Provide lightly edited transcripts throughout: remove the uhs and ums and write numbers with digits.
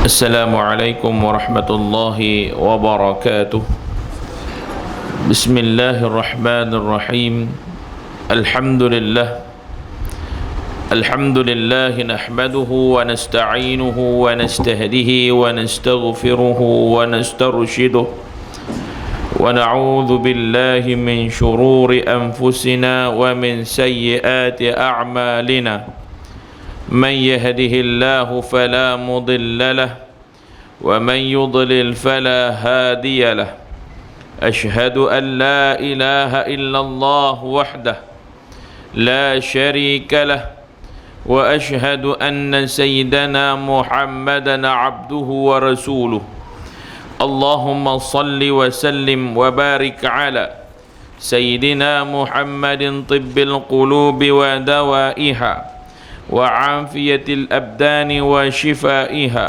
Assalamualaikum warahmatullahi wabarakatuh. Bismillahirrahmanirrahim. Alhamdulillah nahmaduhu wa nasta'inuhu wa nastahdihi wa nastaghfiruhu wa nastarshiduh wa na'udzu billahi min shururi anfusina wa min sayyiati a'malina. من يهده الله فلا مضل له ومن يضلل فلا هادي له أشهد أن لا إله إلا الله وحده لا شريك له وأشهد أن سيدنا محمدا عبده ورسوله اللهم صل وسلم وبارك على سيدنا محمد طب القلوب ودوائها وعافية الأبدان وشفائها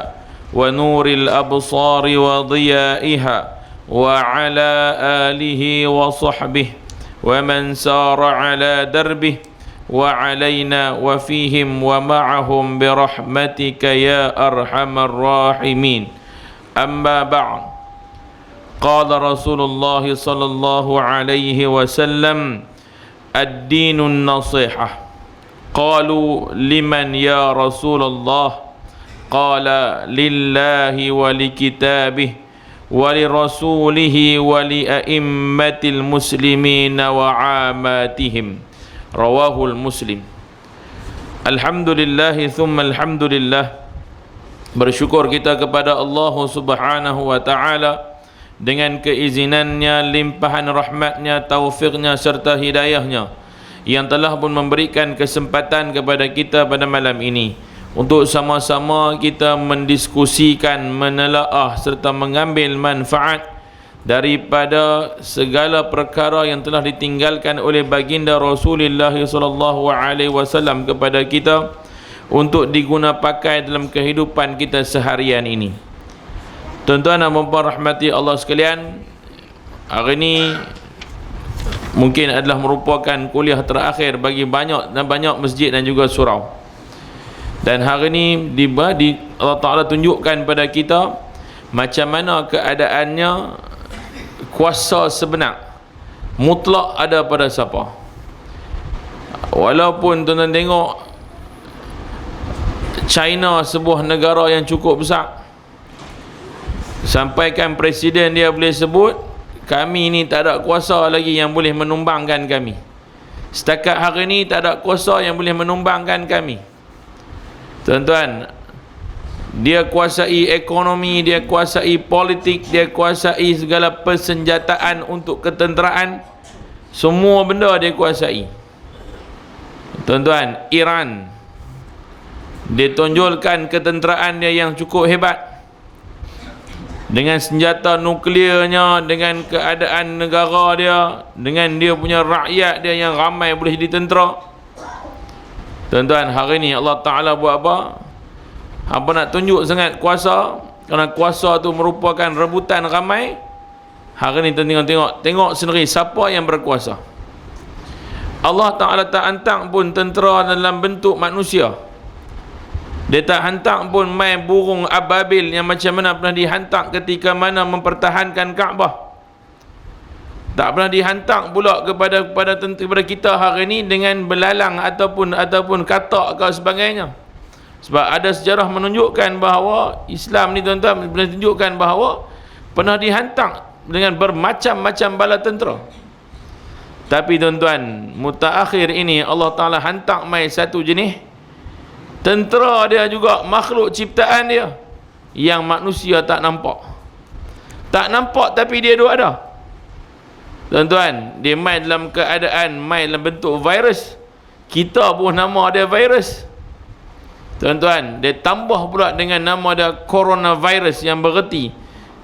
ونور الأبصار وضيائها وعلى آله وصحبه ومن سار على دربه وعلينا وفيهم ومعهم برحمتك يا أرحم الراحمين أما بعد قال رسول الله صلى الله عليه وسلم الدين النصيحة قالوا لمن يا رسول الله قال لله ولكتابه ولرسوله ولأئمة المسلمين وعاماتهم رواه المسلم. Alhamdulillah thumma alhamdulillah. Bersyukur kita kepada Allah Subhanahu wa taala dengan keizinannya, limpahan rahmatnya, taufiknya serta hidayahnya yang telah pun memberikan kesempatan kepada kita pada malam ini untuk sama-sama kita mendiskusikan, menelaah serta mengambil manfaat daripada segala perkara yang telah ditinggalkan oleh baginda Rasulullah sallallahu alaihi wasallam kepada kita untuk diguna pakai dalam kehidupan kita seharian ini. Tuan-tuan dan puan-puan rahmati Allah sekalian, hari ini mungkin adalah merupakan kuliah terakhir bagi banyak masjid dan juga surau. Dan hari ini Allah Ta'ala tunjukkan pada kita macam mana keadaannya kuasa sebenar mutlak ada pada siapa. Walaupun tuan-tuan tengok China sebuah negara yang cukup besar, sampaikan presiden dia boleh sebut kami ni tak ada kuasa lagi yang boleh menumbangkan kami. Setakat hari ni tak ada kuasa yang boleh menumbangkan kami. Tuan-tuan, dia kuasai ekonomi, dia kuasai politik, dia kuasai segala persenjataan untuk ketenteraan. Semua benda dia kuasai. Tuan-tuan, Iran, dia tonjolkan ketenteraan dia yang cukup hebat dengan senjata nukliernya, dengan keadaan negara dia, dengan dia punya rakyat dia yang ramai boleh jadi tentera. Tuan-tuan, hari ni Allah Ta'ala buat apa? Apa nak tunjuk sangat kuasa, kerana kuasa tu merupakan rebutan ramai. Hari ni tengok sendiri siapa yang berkuasa. Allah Ta'ala tak hantar pun tentera dalam bentuk manusia. Dia tak hantar pun main burung ababil yang macam mana pernah dihantar ketika mana mempertahankan Kaabah. Tak pernah dihantar pula kepada kita hari ini dengan belalang ataupun katak ke sebagainya. Sebab ada sejarah menunjukkan bahawa Islam ni tuan-tuan boleh tunjukkan bahawa pernah dihantar dengan bermacam-macam bala tentera. Tapi tuan-tuan, mutaakhir ini Allah Ta'ala hantar mai satu jenis tentera dia juga makhluk ciptaan dia yang manusia tak nampak. Tak nampak tapi dia duk ada. Tuan-tuan, dia main dalam keadaan main dalam bentuk virus. Kita pun nama dia virus. Tuan-tuan, dia tambah pula dengan nama dia coronavirus yang bererti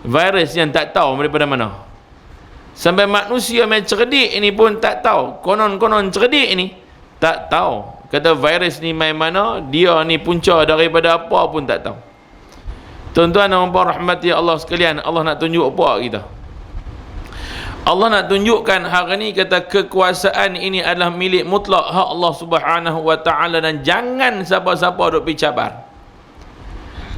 virus yang tak tahu daripada mana. Sampai manusia yang cerdik ini pun tak tahu. Konon-konon cerdik ini tak tahu. Kata virus ni main mana, dia ni punca daripada apa pun tak tahu. Tuan-tuan dan puan rahmati Allah sekalian, Allah nak tunjuk apa kita? Allah nak tunjukkan hari ni kata kekuasaan ini adalah milik mutlak hak Allah Subhanahu wa taala, dan jangan siapa-siapa duk pergi cabar.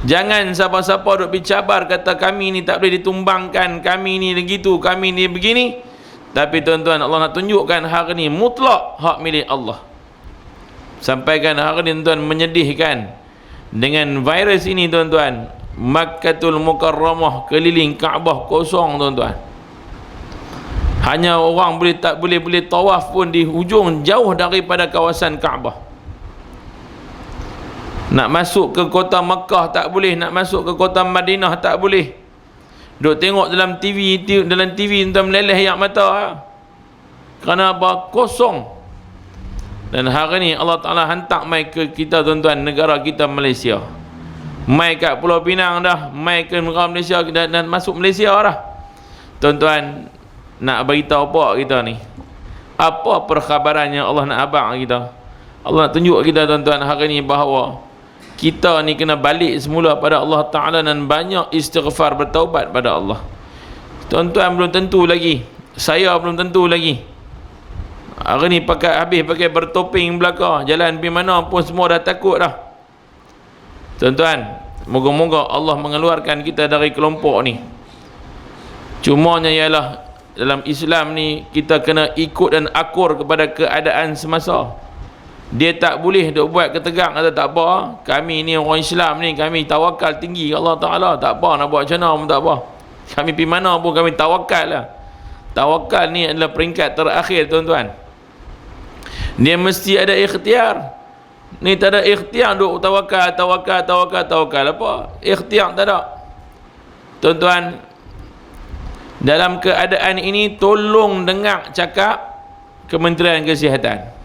Jangan siapa-siapa duk bicabar kata kami ni tak boleh ditumbangkan, kami ni begitu, kami ni begini. Tapi tuan-tuan, Allah nak tunjukkan hari ni mutlak hak milik Allah. Sampaikan hari ni tuan menyedihkan dengan virus ini tuan-tuan. Makkatul Mukarramah keliling Kaabah kosong tuan-tuan. Hanya orang tak boleh tawaf pun di hujung jauh daripada kawasan Kaabah. Nak masuk ke kota Mekah tak boleh, nak masuk ke kota Madinah tak boleh. Duk tengok dalam TV tuan meleleh air mata. Kerana apa? Kosong. Dan hari ni Allah Ta'ala hantar mai ke kita tuan-tuan, negara kita Malaysia. Mai kat Pulau Pinang dah, mai ke negara Malaysia dan masuk Malaysia dah. Tuan-tuan, nak beritahu apa kita ni? Apa perkhabarannya Allah nak abang kita? Allah nak tunjuk kita tuan-tuan hari ni bahawa kita ni kena balik semula pada Allah Ta'ala dan banyak istighfar, bertaubat pada Allah. Tuan-tuan belum tentu lagi, saya belum tentu lagi. Hari ni habis pakai bertopeng belaka, jalan pergi mana pun semua dah takut dah. Tuan-tuan, moga-moga Allah mengeluarkan kita dari kelompok ni. Cumanya ialah dalam Islam ni kita kena ikut dan akur kepada keadaan semasa. Dia tak boleh duk buat ketegang kata tak apa, kami ni orang Islam ni, kami tawakal tinggi Allah Ta'ala, tak apa nak buat macam mana pun tak apa, kami pergi mana pun kami tawakal lah. Tawakal ni adalah peringkat terakhir tuan-tuan. Dia mesti ada ikhtiar. Ni tak ada ikhtiar duk tawakal apa, ikhtiar tak ada. Tuan-tuan, dalam keadaan ini tolong dengar cakap Kementerian Kesihatan.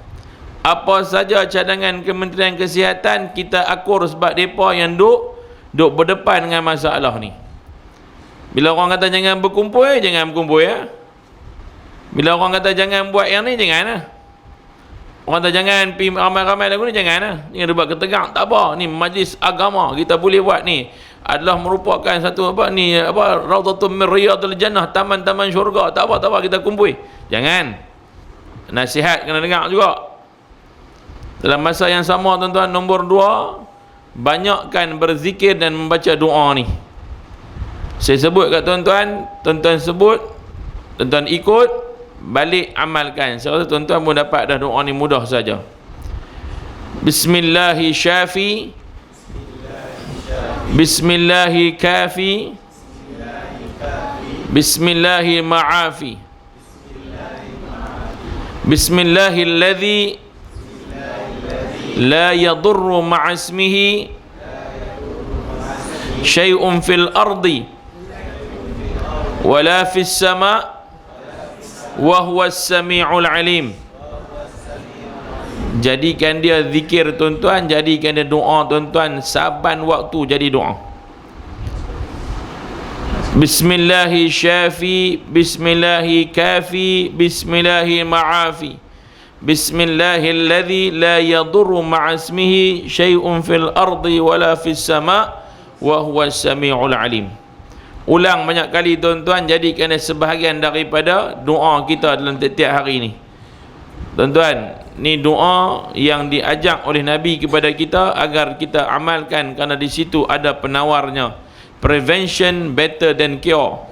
Apa saja cadangan Kementerian Kesihatan kita akur, sebab mereka yang duk berdepan dengan masalah ni. Bila orang kata jangan berkumpul, jangan berkumpul ya. Bila orang kata jangan buat yang ni, jangan lah. Orang kata jangan pergi ramai-ramai lagu ni, jangan lah. Jangan buat ketegang, tak apa. Ni majlis agama, kita boleh buat ni. Adalah merupakan satu Raudhatun min Riyadil Jannah, taman-taman syurga. Tak apa, kita kumpul. Jangan. Nasihat kena dengar juga. Dalam masa yang sama tuan-tuan, nombor 2, banyakkan berzikir dan membaca doa ni. Saya sebut kat tuan-tuan, tuan-tuan sebut, tuan-tuan ikut, balik amalkan. Saya rasa tuan-tuan pun dapat dah doa ni mudah saja. Bismillahi syafi, Bismillahi kafi, Bismillahi ma'afi, Bismillahi alladhi la yadurru ma'asmihi syai'un fil ardi wala fis sama' wa huwas sami'ul alim. Jadikan dia zikir tuan-tuan, jadikan dia doa tuan-tuan, saban waktu jadi doa. Bismillahi syafi, Bismillahi kafi, Bismillahi ma'afi, Bismillahilladzi la yadurru ma'asmihi syai'un fil ardi wala fis sama' wa huwas sami'ul alim. Ulang banyak kali tuan-tuan, jadikan sebahagian daripada doa kita dalam setiap hari ni. Tuan-tuan, ni doa yang diajak oleh Nabi kepada kita agar kita amalkan, kerana di situ ada penawarnya. Prevention better than cure.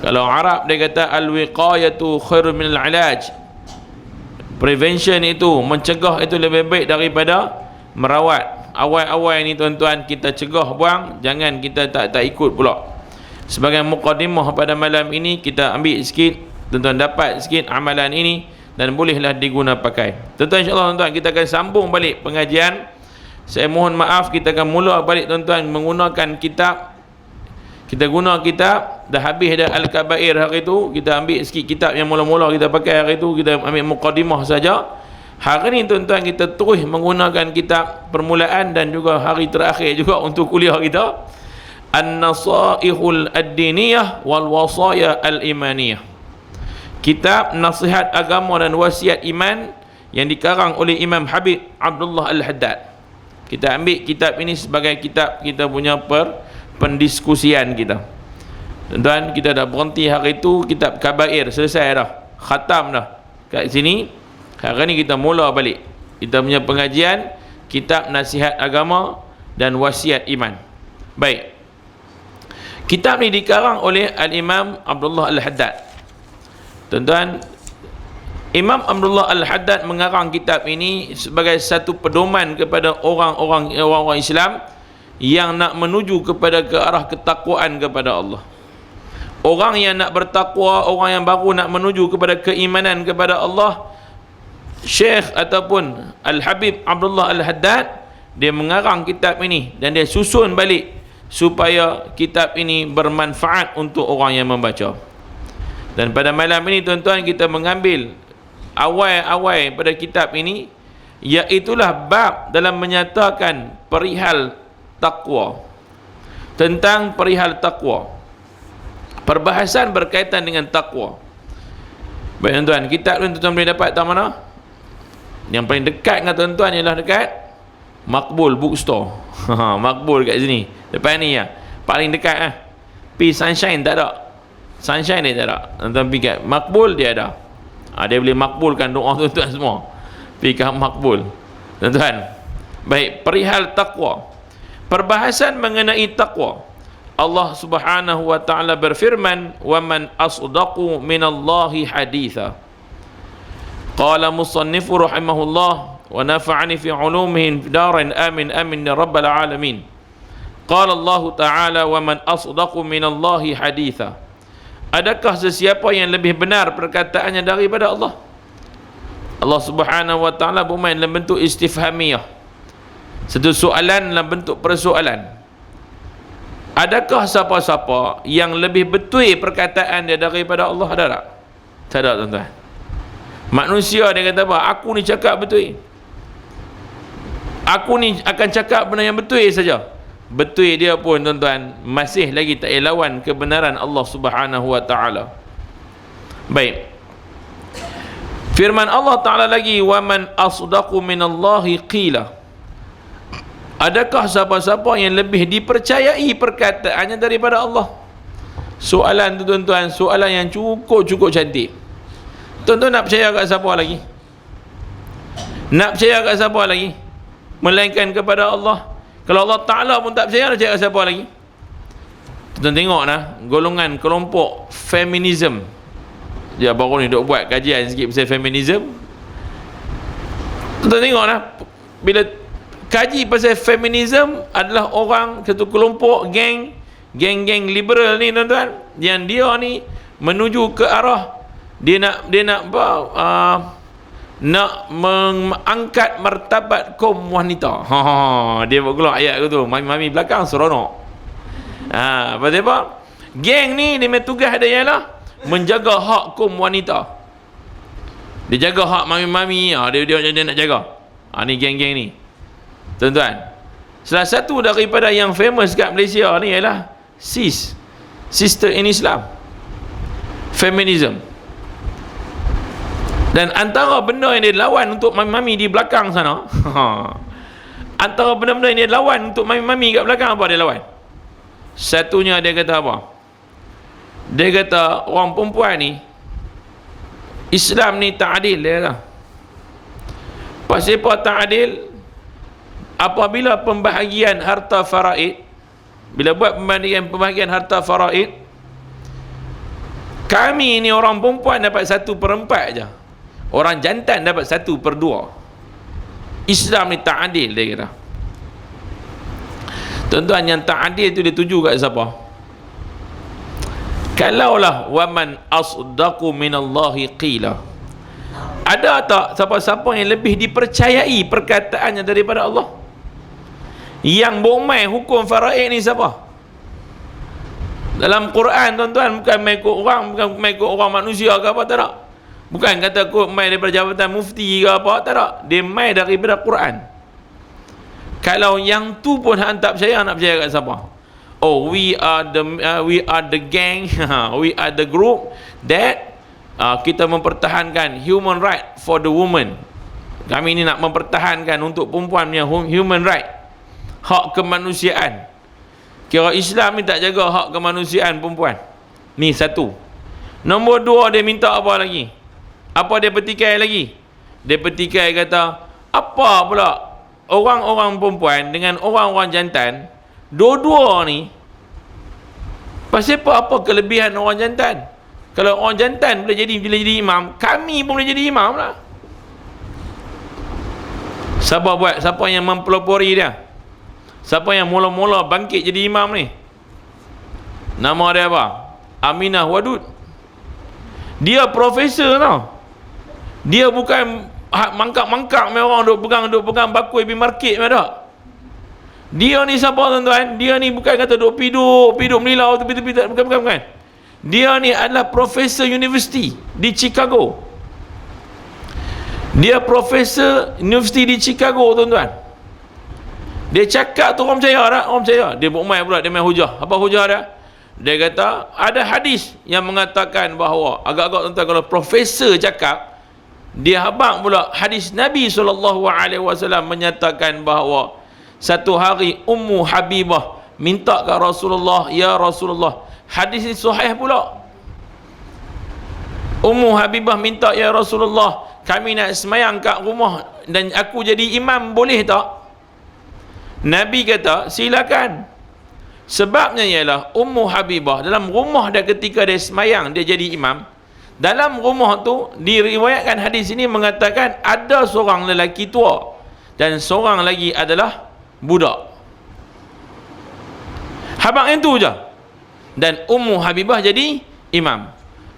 Kalau Arab dia kata al-wiqayatu khairun minal ilaj. Prevention itu, mencegah itu lebih baik daripada merawat. Awal-awal ni tuan-tuan, kita cegah buang, jangan kita tak ikut pula. Sebagai mukadimah pada malam ini, kita ambil sikit, tuan-tuan dapat sikit amalan ini dan bolehlah diguna pakai. Tuan-tuan, insyaAllah tuan-tuan, kita akan sambung balik pengajian. Saya mohon maaf, kita akan mula balik tuan-tuan menggunakan kitab. Kita guna kitab, dah habis dah Al-Kabair hari itu, kita ambil sikit kitab yang mula-mula kita pakai hari itu, kita ambil muqaddimah saja. Hari ni tuan-tuan, kita terus menggunakan kitab permulaan dan juga hari terakhir juga untuk kuliah kita, An-Nasaihul Ad-Diniyah wal Wasaya Al-Imaniyah. Kitab nasihat agama dan wasiat iman yang dikarang oleh Imam Habib Abdullah Al-Haddad. Kita ambil kitab ini sebagai kitab kita punya pendiskusian kita. Tuan-tuan, kita dah berhenti hari itu kitab Kabair, selesai dah, khatam dah kat sini. Hari ni kita mula balik kita punya pengajian kitab nasihat agama dan wasiat iman. Baik, kitab ni dikarang oleh Al-Imam Abdullah Al-Haddad. Tuan-tuan, Imam Abdullah Al-Haddad mengarang kitab ini sebagai satu pedoman kepada orang-orang Islam yang nak menuju kepada ke arah ketakwaan kepada Allah. Orang yang nak bertakwa, orang yang baru nak menuju kepada keimanan kepada Allah, Syekh ataupun Al-Habib Abdullah Al-Haddad, dia mengarang kitab ini dan dia susun balik supaya kitab ini bermanfaat untuk orang yang membaca. Dan pada malam ini tuan-tuan, kita mengambil awal-awal pada kitab ini, iaitulah bab dalam menyatakan perihal takwa, tentang perihal takwa, perbahasan berkaitan dengan takwa. Baik tuan-tuan, kitab ni tuan-tuan boleh dapat tak mana? Yang paling dekat dengan tuan-tuan ialah dekat Makbul Bookstore. Makbul kat sini, depan ni ya, paling dekat lah. Pi Sunshine tak ada, Sunshine dia tak ada. Tuan-tuan pergi kat Makbul, dia ada. Dia boleh makbulkan doa tuan-tuan semua. Pergi kat Makbul, tuan-tuan. Baik, perihal takwa, perbahasan mengenai takwa. Allah Subhanahu wa taala berfirman, "Wa man asdaqu minallahi haditha." Qala musannifu rahimahullah wa nafa'ani fi 'ulumihi daran amin amin ya rabbal alamin. Qala Allah taala, "Wa man asdaqu minallahi haditha." Adakah sesiapa yang lebih benar perkataannya daripada Allah? Allah Subhanahu wa taala bermain dalam bentuk istifhamiyah, satu soalan dalam bentuk persoalan. Adakah siapa-siapa yang lebih betul perkataan dia daripada Allah? Ada tak? Tak ada tuan-tuan. Manusia dia kata apa? Aku ni cakap betul, aku ni akan cakap benda yang betul saja. Betul dia pun tuan-tuan masih lagi tak lawan kebenaran Allah Subhanahu wa taala. Baik, firman Allah taala lagi, "Wa man asdaqu minallahi qila." Adakah siapa-siapa yang lebih dipercayai perkataannya daripada Allah? Soalan tu tuan-tuan, soalan yang cukup cantik. Tuan-tuan nak percaya kat siapa lagi? Nak percaya kat siapa lagi melainkan kepada Allah? Kalau Allah Ta'ala pun tak percaya, nak percaya kat siapa lagi? Tuan-tuan tengok nah, golongan kelompok feminism. Dia baru ni duk buat kajian sikit pasal feminism. Tuan-tuan tengok nah, bila kaji pasal feminism, adalah orang satu kelompok geng liberal ni tuan-tuan, yang dia ni menuju ke arah dia nak mengangkat martabat kaum wanita. Dia buat keluar ayat tu, mami belakang seronok. Pasal apa? Geng ni dia punya tugas dia ialah menjaga hak kaum wanita. Dia jaga hak mami-mami, dia nak jaga. Ni geng-geng ni tuan-tuan. Salah satu daripada yang famous kat Malaysia ni ialah SIS, Sister in Islam, feminism. Dan antara benda yang dia lawan untuk mami-mami di belakang sana, antara benda-benda yang dia lawan untuk mami-mami kat belakang, apa dia lawan? Satunya dia kata apa? Dia kata orang perempuan ni, Islam ni tak adil. Dia kata pasal apa tak adil? Apabila pembahagian harta faraid, bila buat pembahagian harta faraid, kami ni orang perempuan dapat 1/4 je, orang jantan dapat 1/2. Islam ni tak adil, dia kata. Tuan-tuan, yang tak adil tu dia tuju kat siapa? Kalaulah waman asdaqu minallahi qila, ada tak siapa-siapa yang lebih dipercayai perkataannya daripada Allah? Yang bermain hukum faraid ni siapa? Dalam Quran tuan-tuan, bukan main ikut orang, bukan main ikut orang manusia ke apa, tak ada. Bukan kata kod main daripada jabatan mufti ke apa, tak ada. Dia main daripada Quran. Kalau yang tu pun hang tak percaya, nak percaya kat siapa? Oh, we are the gang, we are the group that kita mempertahankan human right for the woman. Kami ni nak mempertahankan untuk perempuan punya human right, hak kemanusiaan. Kira Islam ni tak jaga hak kemanusiaan perempuan. Ni satu. Nombor dua, dia minta apa lagi? Apa dia petikai lagi? Dia petikai kata, apa pula orang-orang perempuan dengan orang-orang jantan, dua-dua ni, pasal apa kelebihan orang jantan? Kalau orang jantan boleh jadi imam, kami pun boleh jadi imam lah. Siapa yang mempelopori dia? Siapa yang mula-mula bangkit jadi imam ni? Nama dia apa? Aminah Wadud. Dia profesor tau. Dia bukan mangkak-mangkak orang duk pegang bakul pergi market tak. Dia ni siapa tuan-tuan? Dia ni bukan kata duk melilau tepi-tepi, bukan. Dia ni adalah profesor universiti di Chicago. Dia profesor universiti di Chicago, tuan-tuan. Dia cakap tu orang percaya tak? Orang percaya. Dia buat main pula, dia main hujah. Apa hujah dia? Dia kata ada hadis yang mengatakan bahawa, agak-agak tuan-tuan, kalau profesor cakap, dia habaq pula hadis Nabi SAW menyatakan bahawa satu hari Ummu Habibah minta ke Rasulullah, ya Rasulullah, hadis ini sahih pula. Ummu Habibah minta, ya Rasulullah, kami nak semayang kat rumah dan aku jadi imam, boleh tak? Nabi kata, silakan. Sebabnya ialah Ummu Habibah dalam rumah dia ketika dia semayang, dia jadi imam. Dalam rumah tu diriwayatkan hadis ini mengatakan ada seorang lelaki tua dan seorang lagi adalah budak. Habaq yang tu je. Dan Ummu Habibah jadi imam.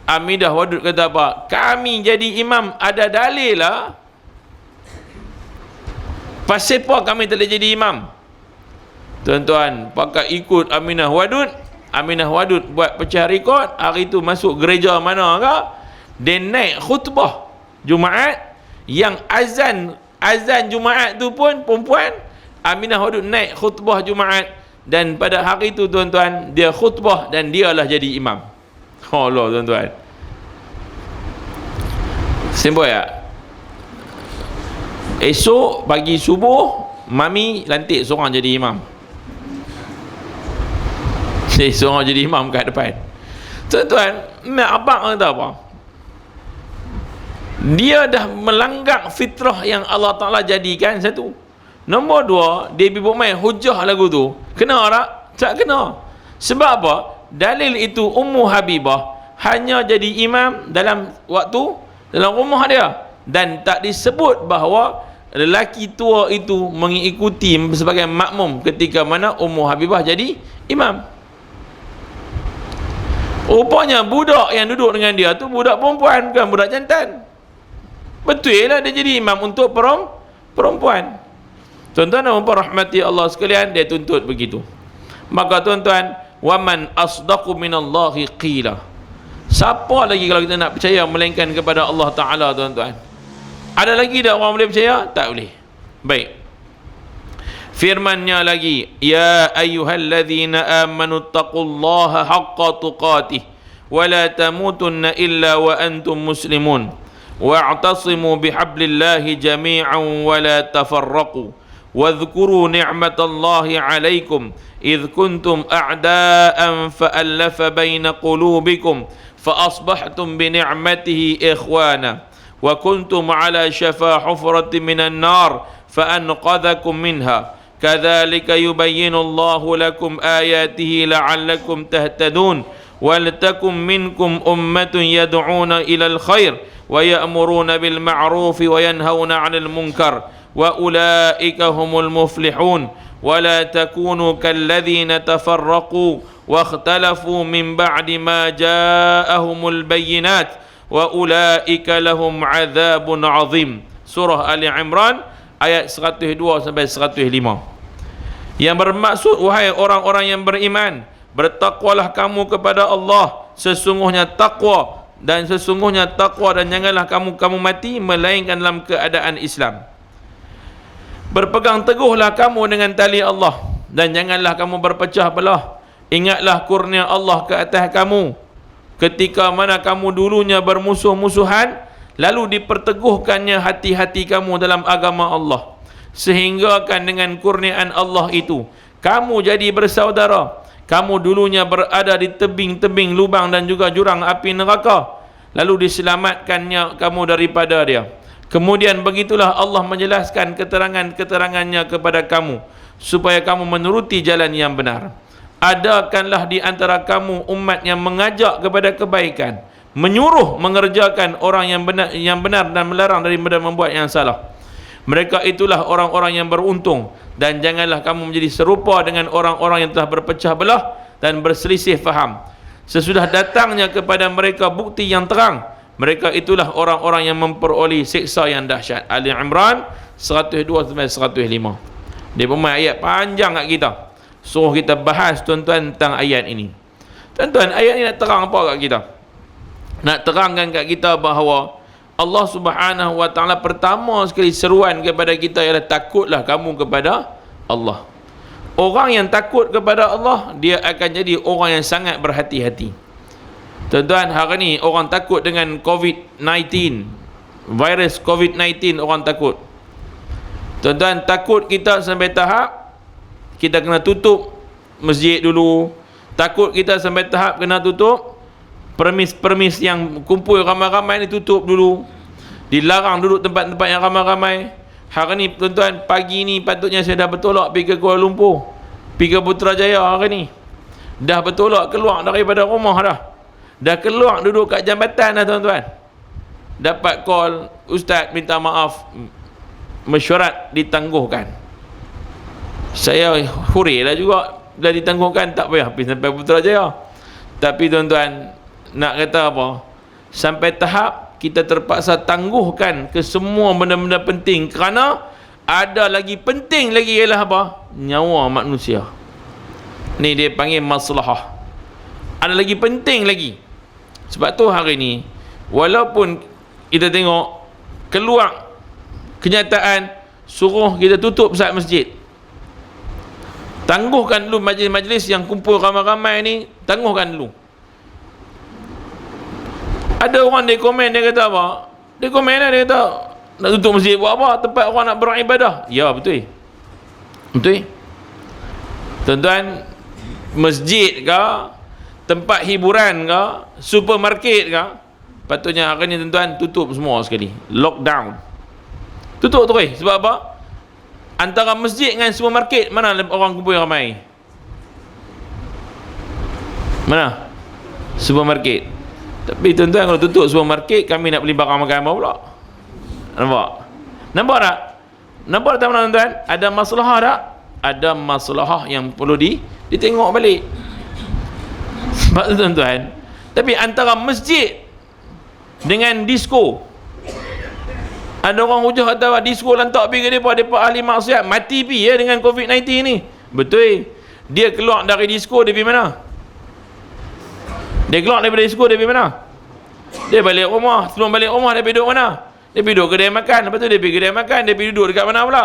Aminah Wadud kata apa? Kami jadi imam ada dalil lah. Pasal apa kami tak boleh jadi imam? Tuan-tuan, pakai ikut Aminah Wadud. Aminah Wadud buat pecah rekod. Hari tu masuk gereja mana ke, dia naik khutbah Jumaat, yang azan Jumaat tu pun perempuan. Aminah Wadud naik khutbah Jumaat, dan pada hari tu tuan-tuan, dia khutbah dan dialah jadi imam. Allah, tuan-tuan, simpel ya. Esok pagi subuh, mami lantik seorang jadi imam. Seorang jadi imam kat depan. Tuan-tuan, mak abang kata apa? Dia dah melanggar fitrah yang Allah Ta'ala jadikan, satu. Nombor dua, dia buat main hujah lagu tu. Kena tak? Tak kena. Sebab apa? Dalil itu Ummu Habibah hanya jadi imam dalam rumah dia, dan tak disebut bahawa lelaki tua itu mengikuti sebagai makmum ketika mana Ummu Habibah jadi imam. Rupanya budak yang duduk dengan dia tu budak perempuan, bukan budak jantan. Betul lah dia jadi imam untuk perempuan. Tuan-tuan dan puan rahmati Allah sekalian, dia tuntut begitu. Maka tuan-tuan, waman asdaqu minallahi qila. Siapa lagi kalau kita nak percaya melainkan kepada Allah Ta'ala, tuan-tuan? Ada lagi tak orang boleh percaya? Tak boleh. Baik, firmannya lagi, ya ayyuhalladzina amanu taqullaha haqqa tuqatih wa la tamutunna illa wa antum muslimun wa'tasimu bihablillahi jami'an wa la tafarraqu wadhkuru ni'matallahi 'alaikum idh kuntum a'da'an fa'allafa baina qulubikum فأصبحتم بنعمته إخوانا وكنتم على شفا حفرة من النار فأنقذكم منها كذلك يبين الله لكم آياته لعلكم تهتدون ولتكن منكم أمة يدعون إلى الخير ويأمرون بالمعروف وينهون عن المنكر وأولئك هم المفلحون ولا تكونوا كالذين تفرقوا واختلفوا من بعد ما جاءهم البينات وأولئك لهم عذاب عظيم. Surah Ali Imran ayat 102 sampai 105. Yang bermaksud, wahai orang-orang yang beriman, bertakwalah kamu kepada Allah, sesungguhnya takwa dan janganlah kamu mati melainkan dalam keadaan Islam. Berpegang teguhlah kamu dengan tali Allah dan janganlah kamu berpecah belah. Ingatlah kurnia Allah ke atas kamu ketika mana kamu dulunya bermusuh-musuhan, lalu diperteguhkannya hati-hati kamu dalam agama Allah, sehingga kan dengan kurniaan Allah itu kamu jadi bersaudara. Kamu dulunya berada di tebing-tebing lubang dan juga jurang api neraka, lalu diselamatkannya kamu daripada dia. Kemudian begitulah Allah menjelaskan keterangan-keterangannya kepada kamu, supaya kamu menuruti jalan yang benar. Adakanlah di antara kamu umat yang mengajak kepada kebaikan, menyuruh mengerjakan orang yang benar dan melarang daripada membuat yang salah. Mereka itulah orang-orang yang beruntung. Dan janganlah kamu menjadi serupa dengan orang-orang yang telah berpecah belah dan berselisih faham. Sesudah datangnya kepada mereka bukti yang terang, mereka itulah orang-orang yang memperoleh siksa yang dahsyat. Ali Imran 102-105. Dia memang ayat panjang kat kita, suruh kita bahas tuan-tuan tentang ayat ini. Tuan-tuan, ayat ini nak terang apa kat kita? Nak terangkan kat kita bahawa Allah Subhanahu wa ta'ala pertama sekali seruan kepada kita ialah takutlah kamu kepada Allah. Orang yang takut kepada Allah, dia akan jadi orang yang sangat berhati-hati. Tuan-tuan, hari ni orang takut dengan COVID-19, virus COVID-19, orang takut. Tuan-tuan, takut kita sampai tahap kita kena tutup masjid dulu. Takut kita sampai tahap kena tutup permis-permis yang kumpul ramai-ramai ni, tutup dulu. Dilarang duduk tempat-tempat yang ramai-ramai. Hari ni tuan-tuan, pagi ni patutnya saya dah bertolak pergi ke Kuala Lumpur, pergi ke Putrajaya hari ni. Dah bertolak keluar daripada rumah dah. Dah keluar duduk kat jambatan dah tuan-tuan. Dapat call, ustaz minta maaf, mesyuarat ditangguhkan. Saya huri lah juga, dah ditangguhkan, tak payah pergi sampai Putrajaya. Tapi tuan-tuan, nak kata apa, sampai tahap kita terpaksa tangguhkan ke semua benda-benda penting, kerana ada lagi penting lagi ialah apa? Nyawa manusia. Ni dia panggil maslahah. Ada lagi penting lagi. Sebab tu hari ni, walaupun kita tengok keluar kenyataan suruh kita tutup saat masjid, tangguhkan dulu majlis-majlis yang kumpul ramai-ramai ni, tangguhkan dulu. Ada orang dia komen, dia kata apa? Dia komen lah, dia kata nak tutup masjid buat apa? Tempat orang nak beribadah. Ya, betul. Betul. Tuan-tuan, masjid ke, tempat hiburan ke, supermarket ke, patutnya hari ni tuan-tuan tutup semua sekali. Lockdown. Tutup terus. Sebab apa? Antara masjid dengan supermarket, mana orang kumpul ramai? Mana? Supermarket. Tapi tuan-tuan, kalau tutup supermarket, kami nak beli barang makan apa pula? Nampak? Nampak tak? Nampak tak tuan-tuan? Ada masalah tak? Ada masalah yang perlu ditengok balik. Sebab tu tuan-tuan, tapi antara masjid dengan disko, ada orang hujah kata disko lantak pergi ke mereka ahli maksiat, mati pi ya dengan COVID-19 ni. Betul. Dia keluar dari disko, dia pergi mana? Dia keluar daripada disko, dia pergi mana? Dia balik rumah. Sebelum balik rumah, dia pergi duduk mana? Dia pergi duduk kedai makan. Lepas tu dia pergi kedai makan, dia pergi duduk dekat mana pula?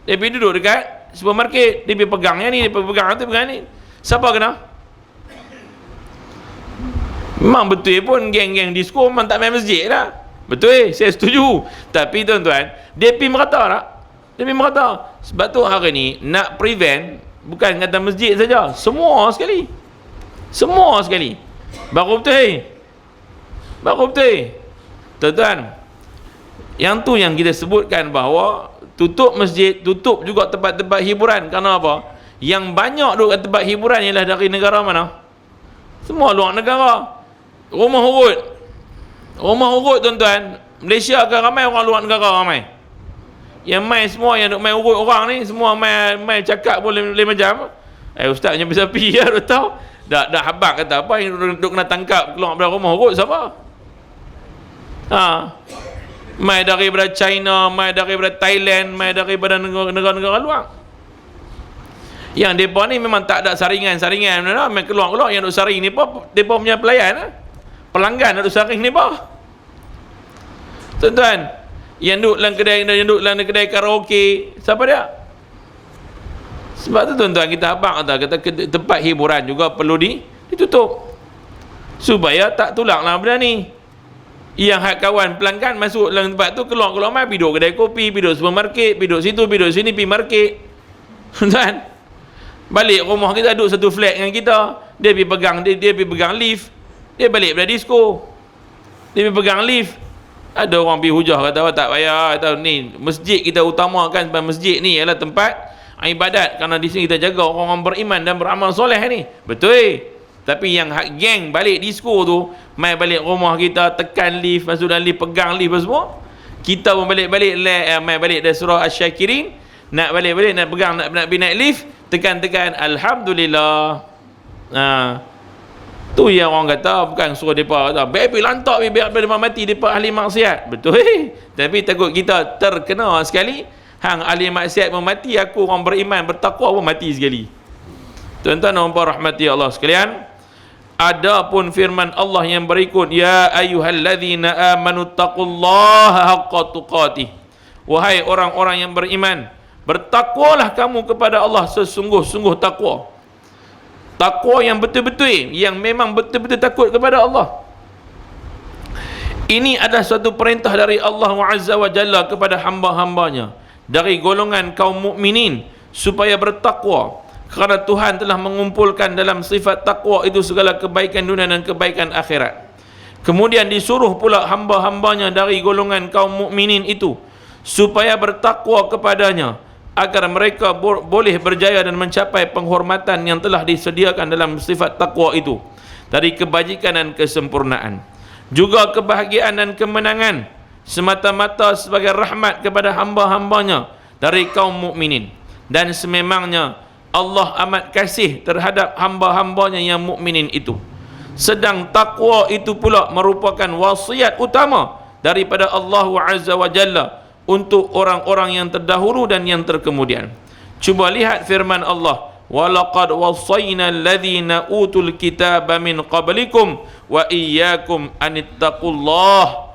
Dia pergi duduk dekat supermarket. Dia pergi pegang yang ni, dia pergi pegang tu, pegang ni. Siapa kena? Memang betul pun geng-geng disko memang tak main masjid lah. Betul, saya setuju. Tapi tuan-tuan, dia pergi merata tak? Dia pergi merata. Sebab tu hari ni nak prevent, bukan kata masjid saja, semua sekali. Semua sekali. Baru betul. Baru betul. Tuan-tuan, yang tu yang kita sebutkan bahawa tutup masjid, tutup juga tempat-tempat hiburan. Kerana apa? Yang banyak duduk kat tempat hiburan ialah dari negara mana? Semua luar negara. Rumah urut. Rumah urut tuan-tuan, Malaysia akan ramai orang luar negara ramai. Yang main semua, yang duk main urut orang ni, semua main cakap pun 5 jam. Ustaz yang bisa pergi ya, tahu? Dah habak kata apa yang duk kena tangkap keluar dari rumah urut siapa? Mai daripada China, mai daripada Thailand, mai daripada negara-negara luar. Yang depa ni memang tak ada saringan-saringan, main keluar-keluar yang duk saring ni apa? Depa punya pelayan, pelanggan duk saring ni apa? Tuan-tuan, yang duk dalam kedai karaoke, siapa dia? Sebab tu tuan-tuan, kita habaq kata tempat hiburan juga perlu ditutup supaya tak tulanglah benda ni. Yang hak kawan pelanggan masuk dalam tempat tu, keluar-keluar mai pergi duduk kedai kopi, pergi duduk supermarket, pergi duduk situ, pergi duduk sini, pergi market. Tuan, balik rumah kita duduk satu flat dengan kita, dia pergi pegang lift, dia balik dari disko, dia pergi pegang lift. Ada orang pergi hujah kata tak payah, kata ni masjid kita utamakan, sebab masjid ni ialah tempat ibadat, kerana di sini kita jaga orang-orang beriman dan beramal soleh ni. Betul. Tapi yang hak geng balik disko tu, mai balik rumah kita, tekan lift, masuk dalam lift, pegang lift semua. Kita pun balik-balik mai balik dari surah Asy-Syakirin, nak balik-balik nak pegang, nak pergi naik lift, tekan-tekan alhamdulillah. Tu yang orang kata, bukan suruh depa kata baik lantak biar depa mati, depa ahli maksiat. Betul. Tapi takut kita terkena sekali, hang ahli maksiat pun mati, aku orang beriman bertakwa pun mati sekali. Tuan-tuan dan puan rahmati Allah sekalian, ada pun firman Allah yang berikut, ya ayyuhallazina amanu taqullaha haqqa tuqatih. Wahai orang-orang yang beriman, bertakwalah kamu kepada Allah sesungguh-sungguh takwa. Takwa yang betul-betul, yang memang betul-betul takut kepada Allah. Ini adalah suatu perintah dari Allah Azza wa Jalla kepada hamba-hambanya dari golongan kaum mukminin supaya bertakwa, kerana Tuhan telah mengumpulkan dalam sifat takwa itu segala kebaikan dunia dan kebaikan akhirat. Kemudian disuruh pula hamba-hambanya dari golongan kaum mukminin itu supaya bertakwa kepadanya, agar mereka boleh berjaya dan mencapai penghormatan yang telah disediakan dalam sifat takwa itu, dari kebajikan dan kesempurnaan, juga kebahagiaan dan kemenangan semata-mata sebagai rahmat kepada hamba-hambanya dari kaum mukminin. Dan sememangnya Allah amat kasih terhadap hamba-hambanya yang mukminin itu. Sedang takwa itu pula merupakan wasiat utama daripada Allah Azza wa Jalla untuk orang-orang yang terdahulu dan yang terkemudian. Cuba lihat firman Allah, walaqad wassayna alladhina utul kitaba min qablikum wa iyyakum anittaqullah.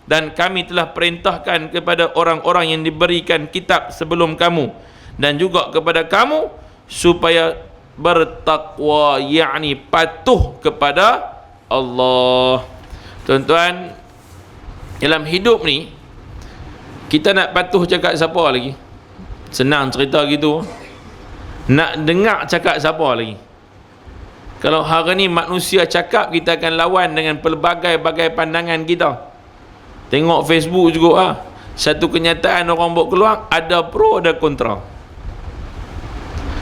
Dan kami telah perintahkan kepada orang-orang yang diberikan kitab sebelum kamu dan juga kepada kamu supaya bertakwa, yakni patuh kepada Allah. Tuan-tuan, dalam hidup ni kita nak patuh cakap siapa lagi? Senang cerita gitu. Nak dengar cakap siapa lagi? Kalau hari ni manusia cakap, kita akan lawan dengan pelbagai-bagai pandangan kita. Tengok Facebook juga satu kenyataan orang buat keluar, ada pro ada kontra.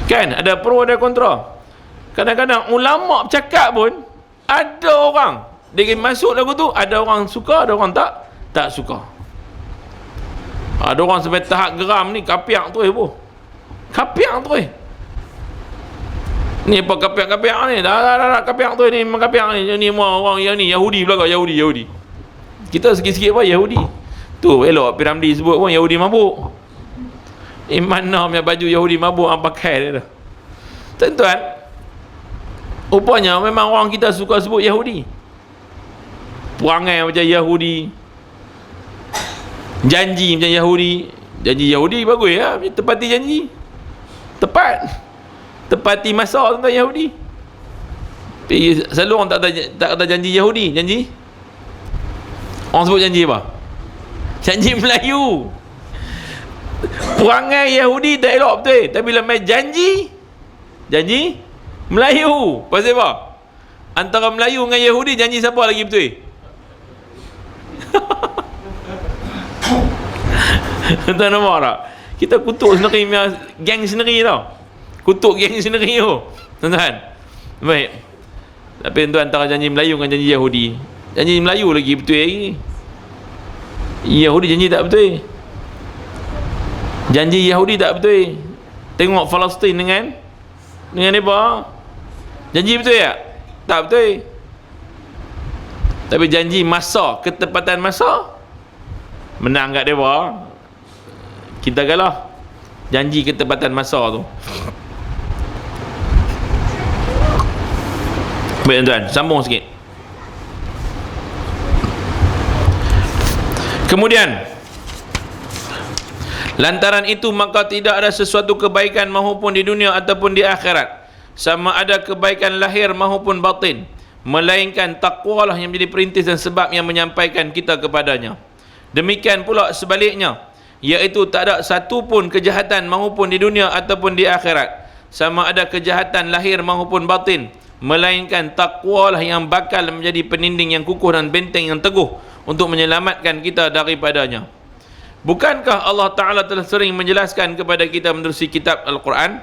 Kan? Ada pro ada kontra. Kadang-kadang ulama bercakap pun ada orang dia masuk lagu tu, ada orang suka, ada orang tak suka. Ada orang sampai tahap geram ni, kapiak tu pun. Kapiak tu ni apa kapiak-kapiak ni? Dah kapiak tu ni, memang kapiak ni. Ni orang yang ni Yahudi belaka, Yahudi. Kita sikit-sikit apa Yahudi. Tu elok Piramli sebut pun Yahudi mabuk. Mana punya baju Yahudi mabuk hang pakai dia dah. Tuan-tuan, rupanya memang orang kita suka sebut Yahudi. Perangai macam Yahudi, janji macam Yahudi. Janji Yahudi bagus ya, tepati janji, tepati masa tentang Yahudi. Selalu orang tak kata janji Yahudi. Janji, orang sebut janji apa? Janji Melayu. Perangai Yahudi tak elok betul, tapi bila main janji Melayu. Pasal apa? Antara Melayu dengan Yahudi, janji siapa lagi betul? Tuan nampak tak? Kita kutuk sendiri, geng sendiri tau. Kutuk geng sendiri tu, tuan-tuan. Baik. Tapi tuan, antara janji Melayu dengan janji Yahudi, janji Melayu lagi betul lagi. Yahudi janji tak betul. Janji Yahudi tak betul. Tengok Palestin dengan apa? Janji betul tak? Tak betul. Tapi janji masa, ketepatan masa, menang kat mereka. Kita kalah. Janji ketepatan masa tu. Baik tuan, sambung sikit. Kemudian, lantaran itu maka tidak ada sesuatu kebaikan maupun di dunia ataupun di akhirat, sama ada kebaikan lahir maupun batin, melainkan takwalah yang menjadi perintis dan sebab yang menyampaikan kita kepadanya. Demikian pula sebaliknya, iaitu tak ada satu pun kejahatan maupun di dunia ataupun di akhirat, sama ada kejahatan lahir maupun batin, melainkan takwalah yang bakal menjadi peninding yang kukuh dan benteng yang teguh untuk menyelamatkan kita daripadanya. Bukankah Allah Ta'ala telah sering menjelaskan kepada kita menerusi kitab Al-Quran,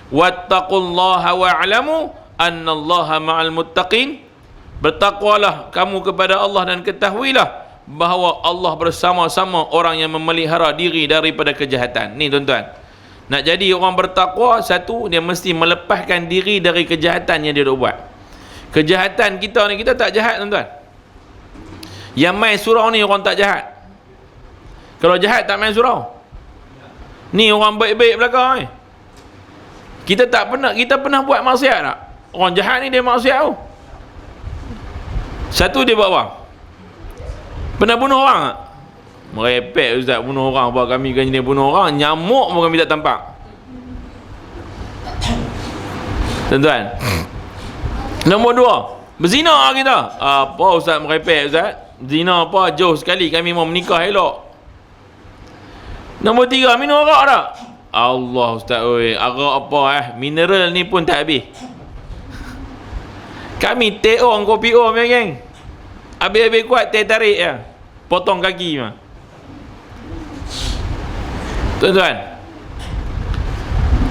wattaqullaha wa'lamu annallaha ma'al muttaqin, bertakwalah kamu kepada Allah dan ketahuilah bahawa Allah bersama-sama orang yang memelihara diri daripada kejahatan. Ni tuan-tuan, nak jadi orang bertakwa, satu, dia mesti melepaskan diri dari kejahatan yang dia buat. Kejahatan kita ni, kita tak jahat tuan-tuan. Yang main surau ni orang tak jahat. Kalau jahat tak main surau. Ni orang baik-baik belakang ni. Kita pernah buat maksiat tak? Orang jahat ni dia maksiat tau. Satu, dia buat apa? Pernah bunuh orang tak? Merepek ustaz, bunuh orang. Buat kami kan jenis bunuh orang, nyamuk pun kami tak tampak. Tuan-tuan, nombor 2, berzina kita. Apa ustaz merepek ustaz? Zina apa? Jauh sekali, kami mau menikah elok. Nombor 3, minum arak tak? Allah ustaz, oi, arak apa mineral ni pun tak habis. Kami teong kopi om ya geng. Habis-habis kuat teh tarik ya. Potong kaki mah. Tuan-tuan,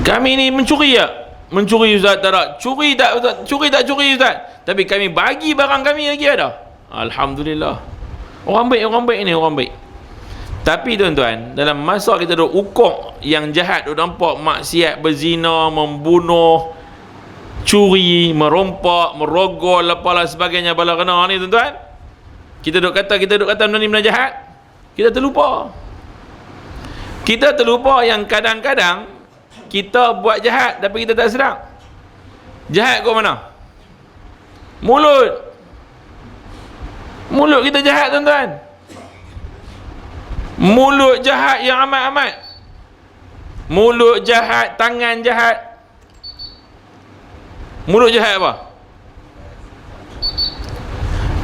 kami ni mencuri ya? Mencuri ustaz tak? Curi tak ustaz? Curi tak curi ustaz? Tapi kami bagi barang kami lagi ada. Alhamdulillah. Orang baik ni, orang baik. Tapi tuan-tuan, dalam masa kita duk ukok yang jahat, duk nampak maksiat, berzina, membunuh, curi, merompak, merogol, apalah sebagainya bala kena ni tuan-tuan, kita duk kata benda ni benda jahat, kita terlupa. Kita terlupa yang kadang-kadang kita buat jahat tapi kita tak sedar. Jahat kat mana? Mulut kita jahat tuan-tuan. Mulut jahat yang amat-amat. Mulut jahat, tangan jahat. Mulut jahat apa?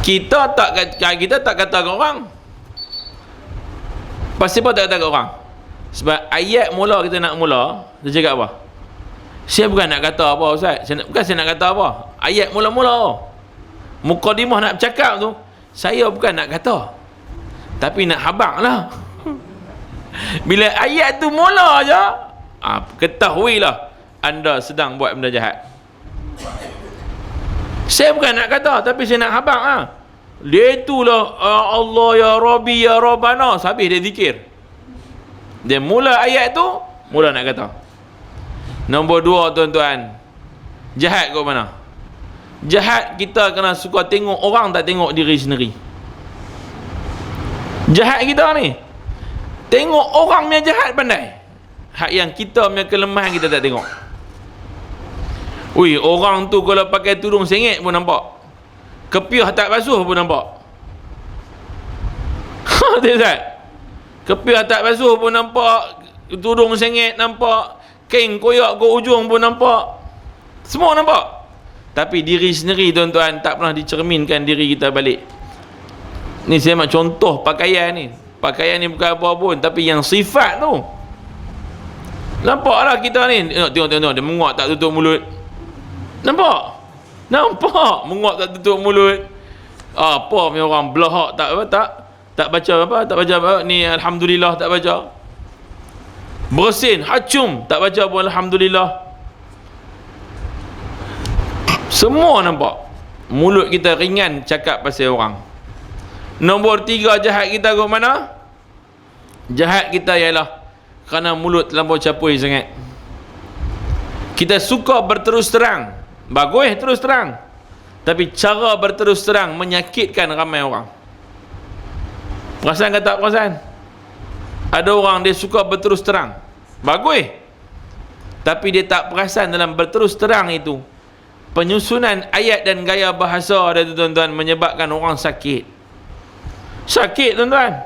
Kita tak kata ke orang. Pasti apa tak kata ke orang? Sebab ayat mula kita nak mula, dia cakap apa? Saya bukan nak kata apa ustaz. Bukan saya nak kata apa. Ayat mula-mula, mukadimah nak bercakap tu, saya bukan nak kata, tapi nak habaq lah. Bila ayat tu mula je, ketahuilah anda sedang buat benda jahat. Saya bukan nak kata, tapi saya nak habaq lah. Dia itulah Allah ya Rabbi ya Rabbana, habis dia zikir. Dia mula ayat tu, mula nak kata. Nombor 2 tuan-tuan, jahat kat mana? Jahat kita kena suka tengok orang, tak tengok diri sendiri. Jahat kita ni, tengok orang yang jahat pandai. Hak yang kita punya kelemahan kita tak tengok. Ui, orang tu kalau pakai tudung sengit pun nampak. Kepiah tak basuh pun nampak. Tak Ustaz? Kepiah tak basuh pun nampak, tudung sengit nampak, kain koyak ke ujung pun nampak. Semua nampak. Tapi diri sendiri tuan-tuan, tak pernah dicerminkan diri kita balik. Ni saya nak contoh pakaian ni. Pakaian ni bukan apa pun, tapi yang sifat tu. Nampaklah kita ni, tengok dia menguap tak tutup mulut. Nampak? Menguap tak tutup mulut. Apa punya orang belahak tak baca apa ni, alhamdulillah tak baca. Bersin hacum tak baca pun alhamdulillah. Semua nampak. Mulut kita ringan cakap pasal orang. Nombor 3 jahat kita ke mana? Jahat kita ialah kerana mulut terlampau capui sangat. Kita suka berterus terang. Bagus terus terang. Tapi cara berterus terang menyakitkan ramai orang. Perasan ke tak perasan? Ada orang dia suka berterus terang. Bagus. Tapi dia tak perasan dalam berterus terang itu, penyusunan ayat dan gaya bahasa dia tuan-tuan menyebabkan orang sakit. Sakit tuan-tuan.